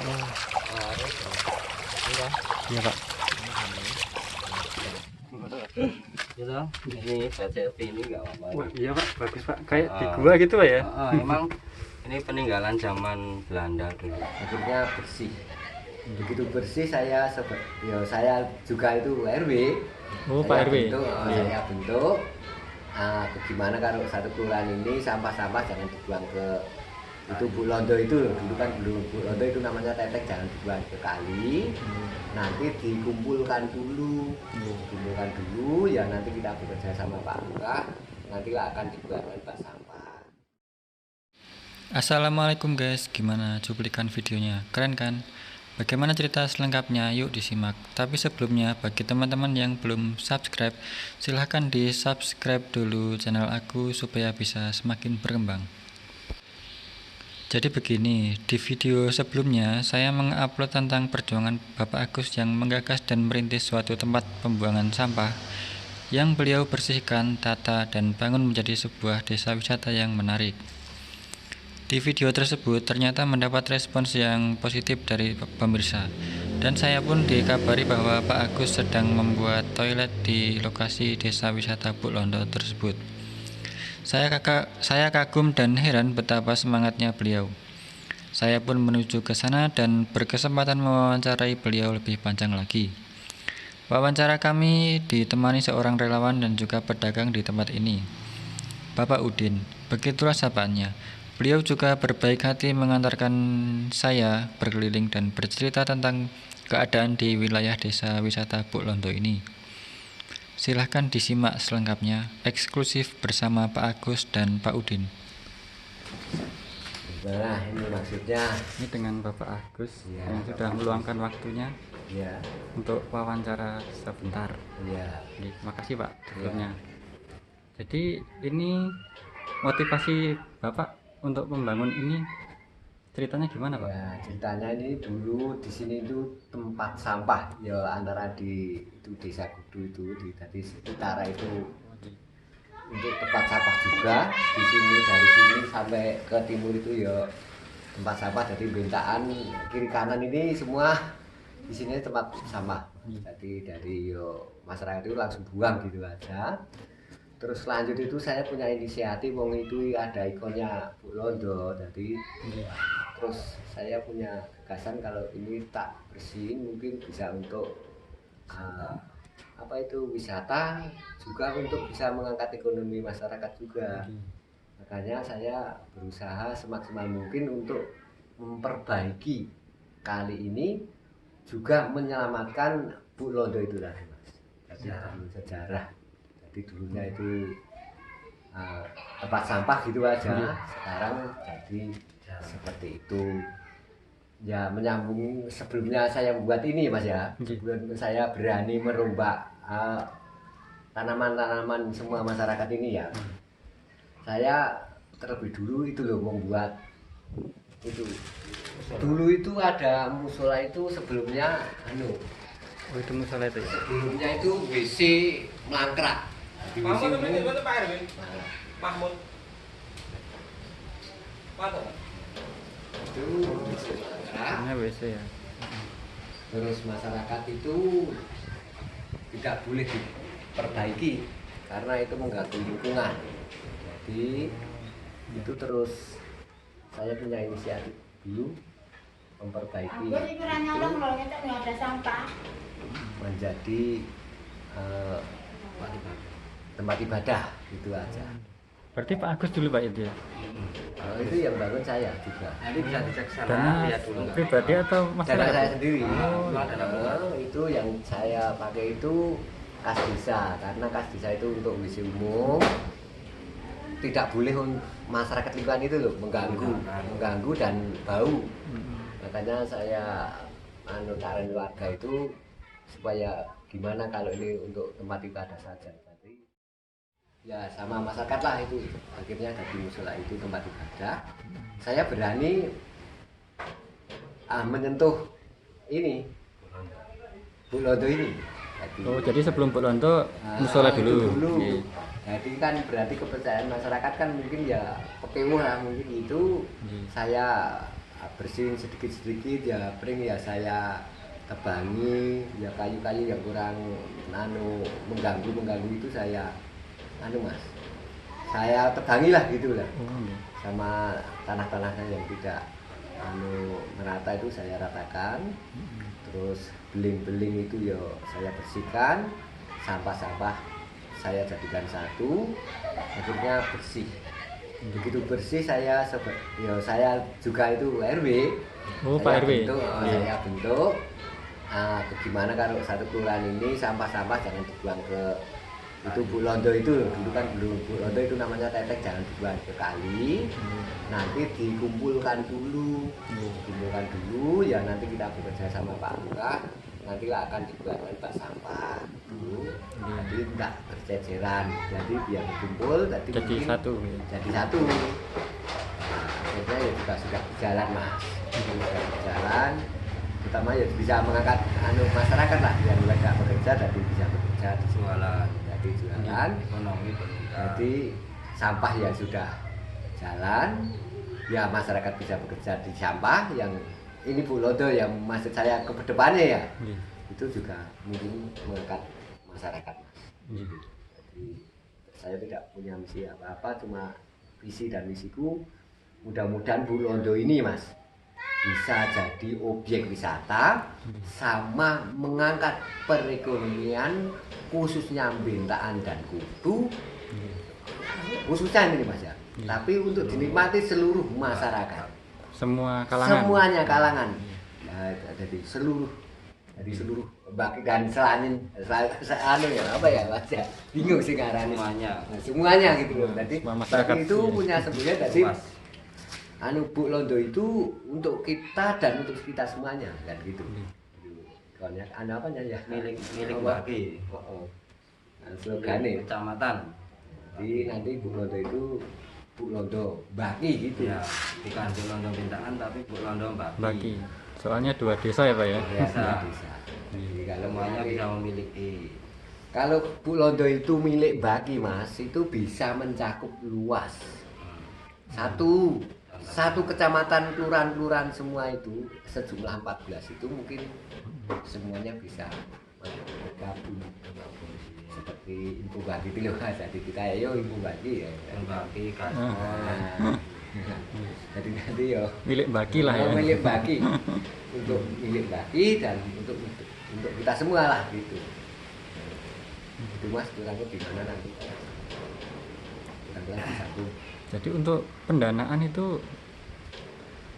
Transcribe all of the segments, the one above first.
Oh, Iya, iya Pak. gitu. Ini selfie ini nggak apa-apa. Wah, iya Pak, bagus Pak. Kayak di Ah. gua gitu Pak ya. Emang ini peninggalan zaman Belanda dulu. Akhirnya bersih. Begitu bersih saya juga itu RW. Oh, Pak RW. Iya. Saya bentuk. Bagaimana kalau satu kelurahan ini sampah-sampah jangan dibuang ke itu Bu Londo itu loh, dulu kan belum Bu Londo itu namanya tetek, jangan dibuang ke kali. Nanti dikumpulkan dulu ya, nanti kita bekerja sama Pak Lurah, nanti akan dibuatkan bak sampah. Assalamualaikum guys, gimana cuplikan videonya? Keren kan? Bagaimana cerita selengkapnya? Yuk disimak. Tapi sebelumnya, bagi teman-teman yang belum subscribe, silahkan di subscribe dulu channel aku supaya bisa semakin berkembang. Jadi begini, di video sebelumnya saya mengupload tentang perjuangan Bapak Agus yang menggagas dan merintis suatu tempat pembuangan sampah yang beliau bersihkan, tata, dan bangun menjadi sebuah desa wisata yang menarik. Di video tersebut ternyata mendapat respons yang positif dari pemirsa, dan saya pun dikabari bahwa Pak Agus sedang membuat toilet di lokasi desa wisata Buk Londo tersebut. Saya kagum dan heran betapa semangatnya beliau. Saya pun menuju ke sana dan berkesempatan mewawancarai beliau lebih panjang lagi. Wawancara kami ditemani seorang relawan dan juga pedagang di tempat ini, Bapak Udin. Begitulah sapaannya. Beliau juga berbaik hati mengantarkan saya berkeliling dan bercerita tentang keadaan di wilayah desa wisata Buk Londo ini. Silahkan disimak selengkapnya, eksklusif bersama Pak Agus dan Pak Udin. Nah, ini maksudnya Ini dengan Bapak Agus ya, yang sudah meluangkan waktunya ya, untuk wawancara sebentar. ya. Terima kasih Pak sebelumnya. Jadi ini motivasi Bapak untuk membangun ini ceritanya gimana Pak? Ya, ceritanya ini dulu di sini itu tempat sampah ya, antara di itu desa Gudu itu di utara itu untuk tempat sampah juga. Di sini dari sini sampai ke timur itu ya tempat sampah, jadi bentaan kiri kanan ini semua di sini tempat sampah. Jadi dari masyarakat itu langsung buang gitu aja. Terus lanjut itu saya punya inisiatif, wong itu ada ikonnya Bu Londo, jadi terus saya punya gagasan kalau ini tak bersihin mungkin bisa untuk apa itu wisata, juga untuk bisa mengangkat ekonomi masyarakat juga. Makanya saya berusaha semaksimal mungkin untuk memperbaiki kali ini, juga menyelamatkan Bu Londo itu tadi Mas. Jadi sejarah. Jadi dulunya itu tempat sampah gitu aja, sekarang jadi seperti itu. Ya menyambung sebelumnya saya membuat ini Mas ya, sebelum saya berani merombak tanaman-tanaman semua masyarakat ini ya, saya terlebih dulu itu loh membuat itu. Dulu itu ada musola itu sebelumnya Oh itu musola itu ya? sebelumnya itu WC mangkrak. Mahmud itu Pak Erwin. Mahmud. Mana? Itu Ini WC ya. terus masyarakat itu tidak boleh diperbaiki karena itu mengganggu lingkungan. Jadi itu terus saya punya inisiatif dulu memperbaiki itu menjadi tempat ibadah gitu aja. Berarti Pak Agus dulu Pak itu ya? Itu yang bangun saya juga. Nanti bisa dicek sana, Dana lihat dulu. pribadi atau Dana masyarakat? saya sendiri. Oh, Itu yang saya pakai itu kas desa, karena kas desa itu untuk WC umum, tidak boleh masyarakat lingkungan itu loh mengganggu dan bau. Makanya saya saran warga itu supaya gimana kalau ini untuk tempat ibadah saja. Jadi ya sama masyarakat lah itu, akhirnya jadi musola itu tempat ibadah. Saya berani menyentuh ini Bu Londo ini. Jadi sebelum Buk Londo musola dulu. Iya. Jadi kan berarti kepercayaan masyarakat kan mungkin ya pekewuh lah mungkin itu. Saya bersihin sedikit-sedikit ya, pring ya saya tebangi, ya kayu-kayu yang kurang mengganggu itu saya Mas, saya tebangi lah gitu lah. Sama tanah-tanahnya yang tidak merata itu saya ratakan. Terus beling-beling itu ya saya bersihkan, sampah-sampah saya jadikan satu, akhirnya bersih. Begitu bersih saya juga itu RW. Pak RW. Saya bentuk. Bagaimana kalau satu kelurahan ini sampah-sampah jangan dibuang ke itu Bu Londo itu, dulu kan Bu Londo itu namanya tetek, jangan dibuang ke kali. Nanti dikumpulkan dulu ya, nanti kita bekerja sama Pak Lurah, nanti akan dibuatkan bak sampah dulu, jadi tidak berceceran, jadi biar berkumpul, jadi satu. Akhirnya ya juga sudah berjalan Mas, sudah berjalan, terutama ya bisa mengangkat masyarakat lah yang tidak bekerja, jadi bisa bekerja jualan, ekonomi bergerak. Jadi sampah ya sudah jalan, ya masyarakat bisa bekerja di sampah. Yang ini Bu Londo yang maksud saya ke depannya ya, itu juga mungkin mengangkat masyarakat Mas. Jadi saya tidak punya misi apa-apa, cuma visi dan misiku mudah-mudahan Bu Londo ini Mas bisa jadi objek wisata sama mengangkat perekonomian khususnya Bentaan dan Kutu, khususnya ini Mas ya, tapi untuk dinikmati seluruh masyarakat, semuanya kalangan ya, jadi seluruh bagi dan selain ya apa ya Mas ya, bingung sih ngarani semuanya gitu loh. Jadi masyarakat itu punya sebenarnya, jadi Bu Londo itu untuk kita dan untuk kita semuanya kan gitu. Soalnya apanya ya, milik bagi. Slogannya kecamatan. Jadi nanti Bu Londo itu Bu Londo bagi gitu ya. Bukan Bu Londo Bentaan tapi Bu Londo bagi. Soalnya 2 desa ya Pak ya. Desa. Jadi kalau semuanya bisa memiliki. Kalau Bu Londo itu milik bagi Mas, itu bisa mencakup luas. Satu kecamatan, kelurahan semua itu sejumlah 14 itu mungkin semuanya bisa bergabung seperti Info Bagi itu loh. Jadi kita ayo Info Bagi ya, bagi jadi nanti ya milik bagi lah ya, milik bagi untuk milik bagi dan untuk kita semua lah gitu. Itu Mas, kurangnya di mana nanti kurang satu. Jadi untuk pendanaan itu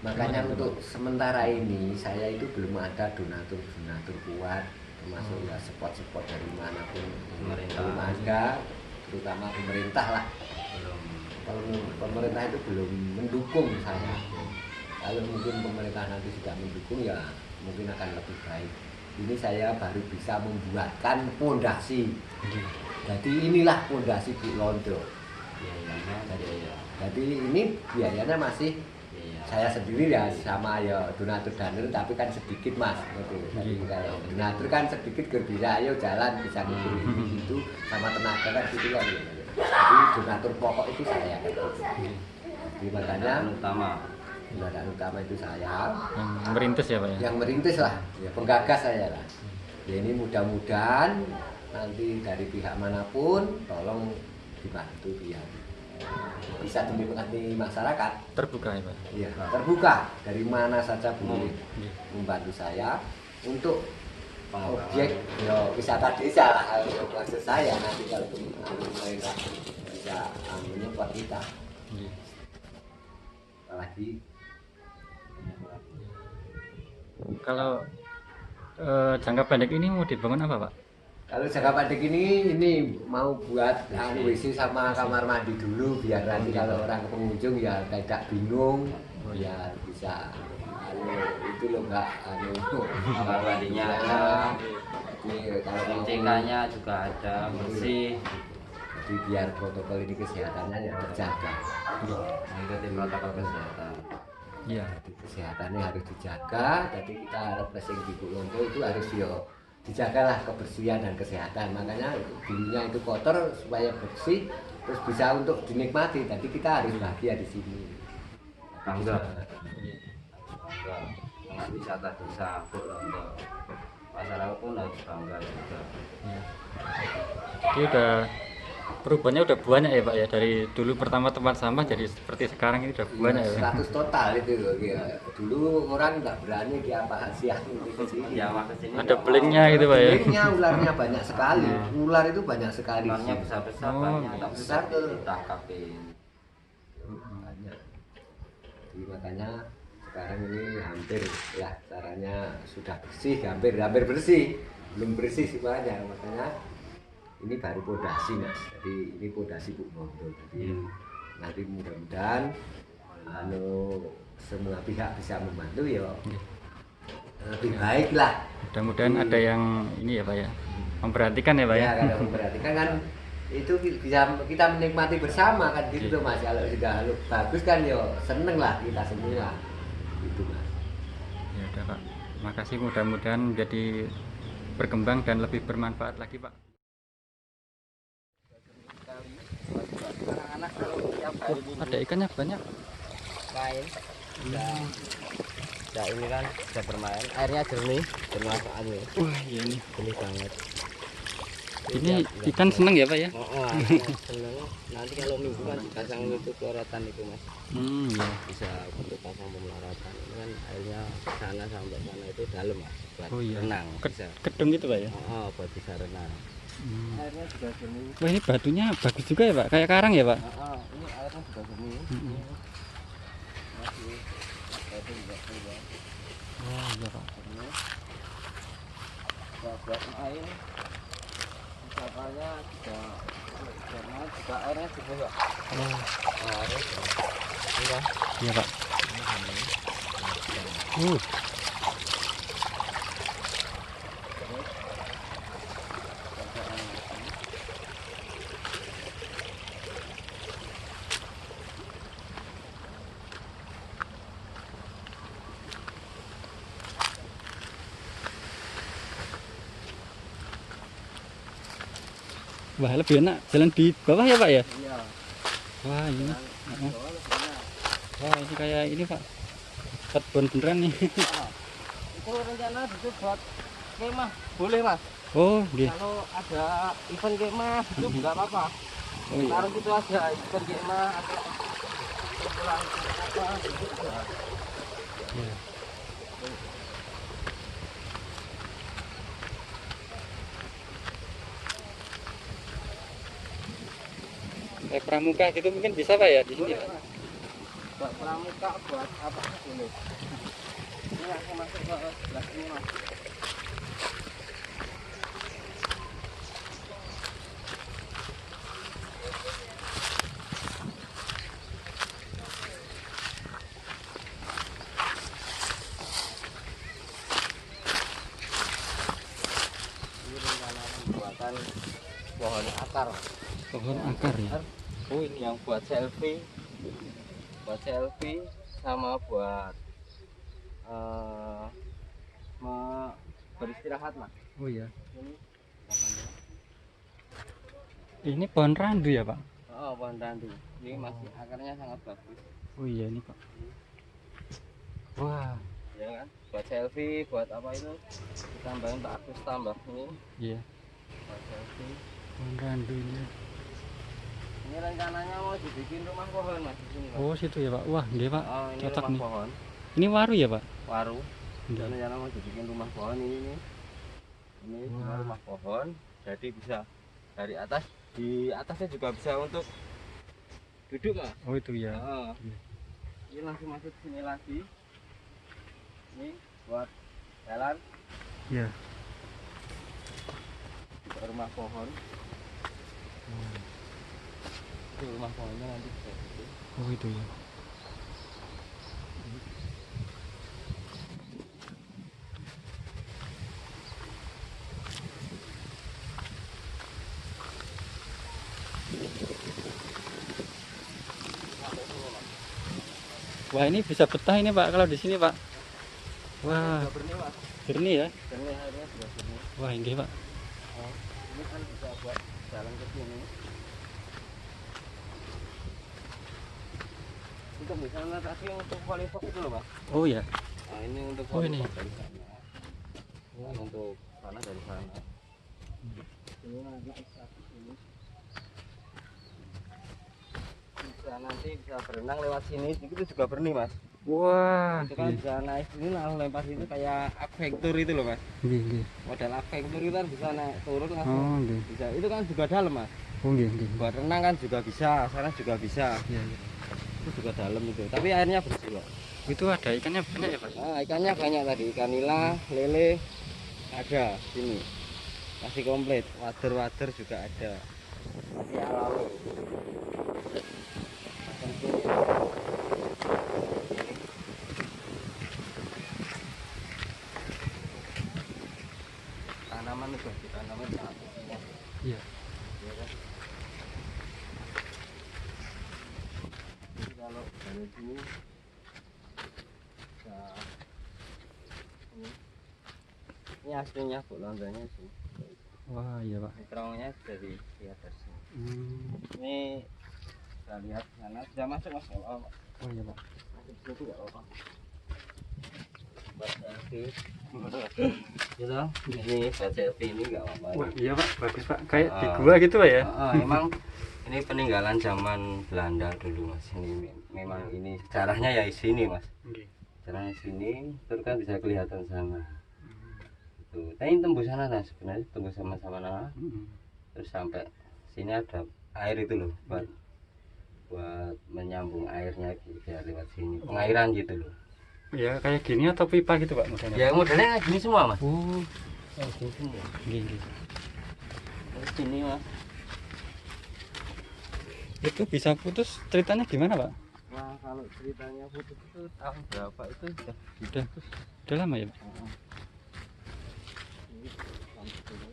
makanya untuk sementara ini saya itu belum ada donatur kuat, termasuk ya support dari manapun belum ada, terutama pemerintah lah. Kalau pemerintah itu belum mendukung saya. Kalau mungkin pemerintah nanti sudah mendukung ya mungkin akan lebih baik. Ini saya baru bisa membuatkan fondasi. Jadi inilah fondasi Bu Londo. Jadi ini biayanya masih saya sendiri ya, sama ya donatur danur, tapi kan sedikit Mas. Jadi kalau donatur kan sedikit bisa ayo jalan, bisa ngikutin di situ sama tenaga kan gitu kan. Jadi donatur pokok itu saya kan. Jadi makanya pendanaan utama itu saya. Yang merintis ya Pak ya? Yang merintis lah, ya penggagas saya lah. Ya ini mudah-mudahan nanti dari pihak manapun tolong dibantu biar bisa dinikmati masyarakat. Terbuka ya Pak? Iya, terbuka, dari mana saja boleh membantu saya untuk objek ya, wisata desa lah. Kalau maksud saya nanti kalau pemerintah bisa menyupport kita. Apalagi kalau jangka pendek ini mau dibangun apa Pak? Kalau jangka pendek ini mau buat WC sama kamar mandi dulu biar nanti kalau orang pengunjung ya tidak bingung, ya bisa itu loh Mbak, kamar mandinya ada, kalau CK-nya juga ada, bersih. Jadi biar protokol ini kesehatannya ya terjaga. Mengikuti protokol kesehatan. Iya. Kesehatannya harus dijaga. Jadi kita harap racing di Bu Londo itu harus dijagalah kebersihan dan kesehatan. Makanya dulunya itu kotor supaya bersih, terus bisa untuk dinikmati. Jadi kita harus bahagia di sini. Bangga. juga wisata desa Purwondo. Masyarakat pun harus bangga juga. Ya. Jadi udah perubahannya udah banyak ya Pak ya, dari dulu pertama tempat sampah jadi seperti sekarang ini udah banyak ya. 100 total itu loh ya. Dulu orang nggak berani di apa siang ke sini. Ya maka sini Ada blinknya gitu Pak ya. Blinknya ularnya banyak sekali. Ular itu banyak sekali. ularnya besar-besar Oh, banyak, tak besar bisa tuh. ditangkapin. Banyak. Jadi makanya sekarang ini hampir ya caranya sudah bersih, hampir bersih, belum bersih semuanya. Makanya ini baru podasi Mas. Jadi ini podasi Bu Mondo. Jadi nanti mudah-mudahan semua pihak bisa membantu ya lebih baik lah. Mudah-mudahan ada yang ini ya Pak ya, memperhatikan ya Pak ya. Ya kalau memperhatikan kan itu bisa kita menikmati bersama kan gitu tuh Mas. Kalau sudah bagus kan yo seneng lah kita semua gitu Mas. Ya udah Pak, makasih, mudah-mudahan menjadi berkembang dan lebih bermanfaat lagi Pak. Anak-anak kalau tiap hari Ada ikannya banyak. main ya ini kan bisa bermain, airnya jernih, bermanfaat nih. Wah iya nih, Jernih banget. ini ikan seneng ya Pak ya. Oh, seneng. Nanti kalau minggu kan dipasang itu pelorotan itu Mas. Ya. Bisa untuk pasang pemelorotan. Ini kan airnya sana sampai sana itu dalam Mas. Buat Oh iya. renang bisa. Kedung gitu Pak ya. Oh, buat bisa renang. Airnya juga jernih. Wah ini batunya bagus juga ya Pak, kayak karang ya Pak. Oh, ini airnya juga jernih. Masih batu juga juga. Wah iya Pak. Jernih. Buat main. Misalnya juga karena juga airnya jernih Pak. Oh Airnya jernih. Iya. iya Pak. Ini jernih. Wah lebih enak jalan di bawah ya Pak ya. Iya. Wah ini. Bawah lebih enak. Wah ini kayak ini Pak, kebun beneran nih. Itu rencana itu buat kemah boleh Mas. Oh iya. Kalau ada event kemah itu nggak apa-apa. Oh iya. Sekarang itu aja event kemah atau kumpulan apa itu juga. Iya. Kayak pramuka gitu mungkin bisa Pak ya di sini Pak. Buat pramuka buat apa boleh. Ini aku masuk ke sebelah sini Mas. Ini rencana pembuatan pohon akar. Pohon akar ya. Oh ini yang buat selfie sama buat beristirahat lah. Oh iya. Ini namanya. Ini pohon randu ya Pak. Oh pohon randu. Ini masih akarnya sangat bagus. Oh iya ini Pak. Wah Ya kan? Buat selfie, buat apa itu? Ditambahin Pak Agus tambah ini iya. buat selfie. Pohon randu ini. Ini rencananya mau dibikin rumah pohon Mas di sini Pak. Oh situ ya Pak. Wah nggih Pak. Oh, ini Cocok rumah nih. pohon. Ini waru ya Pak. Waru. Nggih. Rencana mau dibikin rumah pohon ini nih. Ini cuma Wah. rumah pohon, jadi bisa dari atas, di atasnya juga bisa untuk duduk Mas. Oh itu ya. Oh. Iya. Ini langsung masuk sini lagi. Ini buat jalan Iya. ke rumah pohon. Itu rumah pohonnya nanti bisa gitu. Oh itu ya. Wah ini bisa betah ini Pak kalau di sini Pak. Wah Sudah benih Mas. jernih ya. Benih airnya sudah benih. Wah ini Pak. Oh, ini kan bisa buat jalan ke sini. Untuk misalnya tadi untuk volley box itu loh Mas. Oh ya. Nah, ini untuk Oh, ini. dari sana. Ini untuk sana dari sana. Ini anak status ini. Bisa nanti bisa berenang lewat sini, itu juga benih mas. Wah, Itu kan bisa naik sini langsung lempar itu kayak adventure itu loh mas. nggih. Model adventure itu kan bisa naik turun langsung. Oh, nggih. Bisa itu kan juga dalam mas. Oh, nggih. Buat renang kan juga bisa, sana juga bisa. Iya. Itu juga dalam itu. Tapi airnya bersih kok. Itu ada ikannya banyak ya, Pak? Nah, ikannya banyak tadi, ikan nila, lele ada sini. Masih komplit, wader juga ada. Masih alami. Tanaman itu, tanaman semua. Iya. Ya kan? Jadi kalau dari sini bisa ini aslinya Bu Longganya sih. Wah, iya, Pak. Ini terowongannya dari lihat dari sini. Ini kita lihat sana sudah masuk mas. Oh, iya, Pak. Masuk situ nggak apa-apa. Buat selfie. Gitu. Ini buat selfie ini nggak apa-apa. Wah, iya, Pak. Bagus, Pak. Kayak di Ah. gua gitu, Pak ya? Emang ini peninggalan zaman Belanda dulu mas. Ini memang ini sejarahnya ya di sini mas. Nggih. Sejarahnya sini, terus kan bisa kelihatan sana. Tuh, tapi tembus sana nah, sebenarnya tembus sama-sama nah. Terus sampai sini ada air itu loh buat menyambung airnya biar lewat sini. Pengairan gitu loh. Ya, kayak gini atau pipa gitu, Pak, modelnya? Ya modelnya kayak gini semua mas. Oh, Kayak gini semua. nggih. Terus sini mas. Itu bisa putus ceritanya gimana, Pak? Wah kalau ceritanya putus itu tahun berapa itu sudah Udah, udah lama ya, Pak? Ini sampai sini.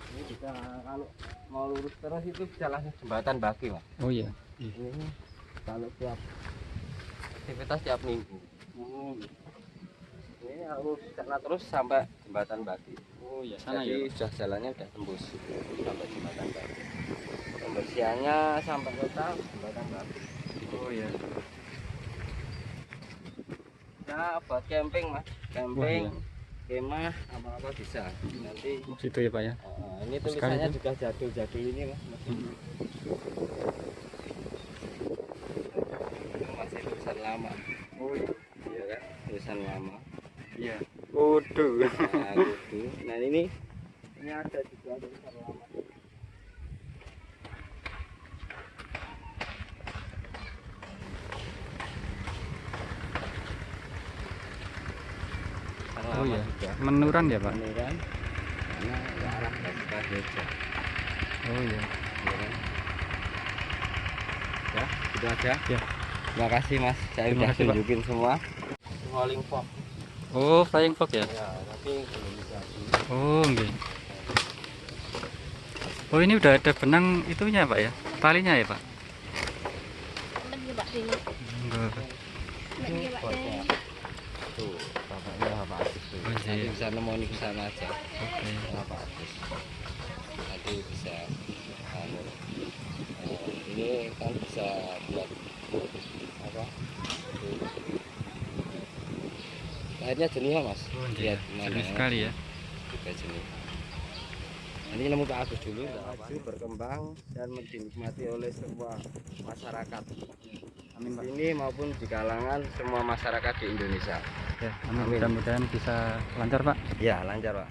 Ini bisa kalau mau lurus terus itu bisa langsung jembatan bagi mas. Oh, iya. Ini kalau tiap aktivitas tiap minggu. Ini harus sana terus sampai jembatan bagi. Oh, iya, sana Jadi ya, Pak? sudah jalannya udah tembus sampai jembatan bagi. Pembersihannya sampai kota jembatan bagi. Oh, iya. Ya buat camping mas, camping, Wah, iya. kemah, apa-apa bisa. Nanti Oh, situ ya, Pak ya? ini Sekali tulisannya itu. juga jadul-jadul ini mas. Masih tulisan lama. Oh, iya. Iya kan, tulisan lama. Iya. Waduh. Nah, gitu. Nah ini ada juga tulisan lama. Tulisan Oh, lama iya. juga. Menuran ya, Pak? Menuran. Karena ke arah Sukaharjo. Oh, iya. Ya kan? Ya, itu aja. Ya. Terima kasih mas, saya Terima udah kasih, Pak. tunjukin semua. Rolling fox. Oh, flying fox ya? Ya, tapi belum bisa. Oh, nggih. Oh, ini udah ada benang itunya, Pak ya? Talinya ya, Pak? Pak sini. Enggak. Bosnya. Tuh, bapaknya Bapak Agus tuh. Oh, iya. Nanti bisa nemoni ke sana aja. Oke. Bapak Agus. Nanti bisa anu, ini kan bisa buat apa? Tuh. Airnya jernih ya, mas. Oh, Lihat iya. gimana Jernih ya. sekali ya. Juga jernih. Nanti nemu Pak Agus dulu, maju berkembang dan dinikmati oleh semua masyarakat. Amin, Pak. Ini maupun di kalangan semua masyarakat di Indonesia. Ya, amin. Amin. Mudah-mudahan bisa lancar, Pak. Ya, lancar Pak.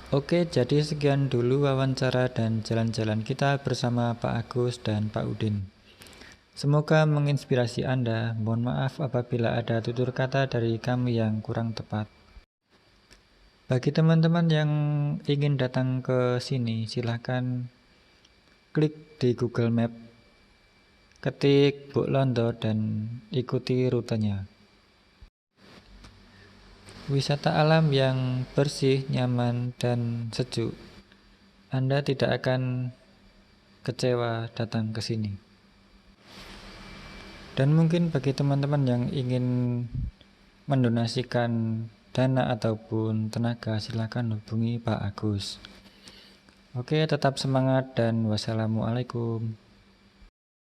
Oke, jadi sekian dulu wawancara dan jalan-jalan kita bersama Pak Agus dan Pak Udin. Semoga menginspirasi Anda. Mohon maaf apabila ada tutur kata dari kami yang kurang tepat. Bagi teman-teman yang ingin datang ke sini, silahkan klik di Google Map, ketik Buk Londo dan ikuti rutenya. Wisata alam yang bersih, nyaman, dan sejuk. Anda tidak akan kecewa datang ke sini. Dan mungkin bagi teman-teman yang ingin mendonasikan dana ataupun tenaga, silakan hubungi Pak Agus. Oke, tetap semangat dan wassalamualaikum.